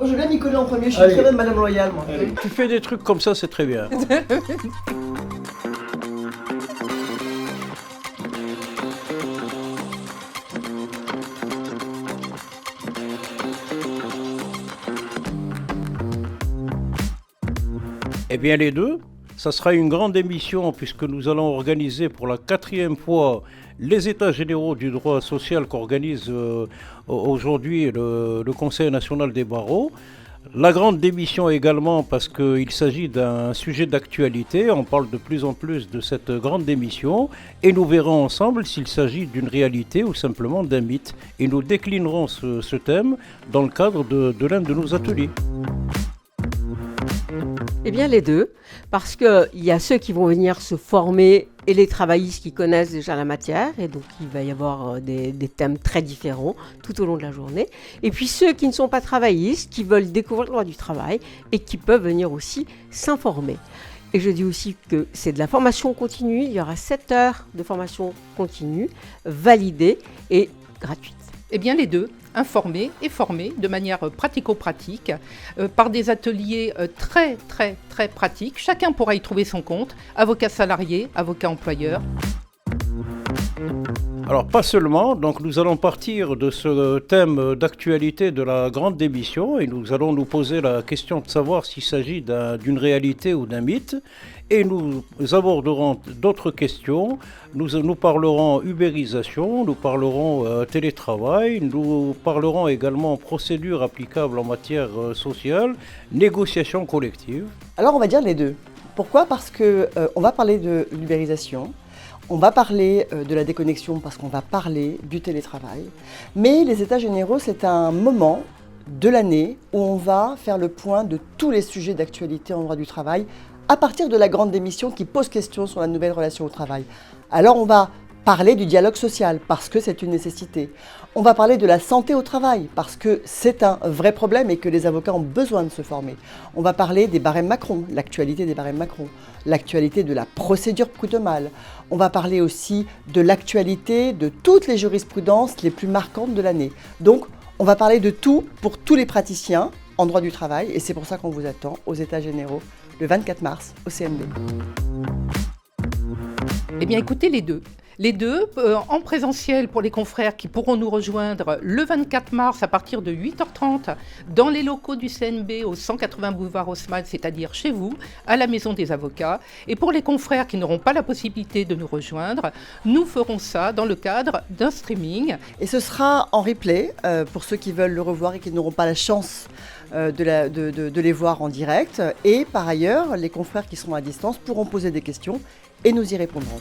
Moi, je vais bien m'y coller en premier, je suis Allez. très bonne Madame Loyal, moi. Allez. Tu fais des trucs comme ça, c'est très bien. Eh bien les deux, ça sera une grande émission puisque nous allons organiser pour la 4e fois les états généraux du droit social qu'organise aujourd'hui le Conseil national des barreaux. La grande démission également parce qu'il s'agit d'un sujet d'actualité, on parle de plus en plus de cette grande démission et nous verrons ensemble s'il s'agit d'une réalité ou simplement d'un mythe. Et nous déclinerons ce thème dans le cadre de l'un de nos ateliers. Eh bien les deux, parce qu'il y a ceux qui vont venir se former et les travaillistes qui connaissent déjà la matière, et donc il va y avoir des thèmes très différents tout au long de la journée. Et puis ceux qui ne sont pas travaillistes, qui veulent découvrir le droit du travail et qui peuvent venir aussi s'informer. Et je dis aussi que c'est de la formation continue, il y aura 7 heures de formation continue, validée et gratuite. Eh bien les deux, informés et formés de manière pratico-pratique par des ateliers très pratiques. Chacun pourra y trouver son compte, avocat salarié, avocat employeur. Alors pas seulement, donc nous allons partir de ce thème d'actualité de la grande démission et nous allons nous poser la question de savoir s'il s'agit d'une réalité ou d'un mythe. Et nous aborderons d'autres questions, nous parlerons ubérisation, nous parlerons télétravail, nous parlerons également procédures applicables en matière sociale, négociation collective. Alors, on va dire les deux. Pourquoi ? Parce qu'on va parler de l'ubérisation, on va parler de la déconnexion parce qu'on va parler du télétravail. Mais les états généraux, c'est un moment de l'année où on va faire le point de tous les sujets d'actualité en droit du travail à partir de la grande démission qui pose question sur la nouvelle relation au travail. Alors on va parler du dialogue social parce que c'est une nécessité. On va parler de la santé au travail parce que c'est un vrai problème et que les avocats ont besoin de se former. On va parler des barèmes Macron, l'actualité des barèmes Macron, l'actualité de la procédure prud'homale. On va parler aussi de l'actualité de toutes les jurisprudences les plus marquantes de l'année. Donc on va parler de tout pour tous les praticiens en droit du travail et c'est pour ça qu'on vous attend aux États généraux le 24 mars au CNB. Eh bien, écoutez les deux. Les deux, en présentiel pour les confrères qui pourront nous rejoindre le 24 mars à partir de 8h30 dans les locaux du CNB au 180 boulevard Haussmann, c'est-à-dire chez vous, à la Maison des avocats. Et pour les confrères qui n'auront pas la possibilité de nous rejoindre, nous ferons ça dans le cadre d'un streaming. Et ce sera en replay pour ceux qui veulent le revoir et qui n'auront pas la chance de les voir en direct. Et par ailleurs, les confrères qui seront à distance pourront poser des questions et nous y répondrons.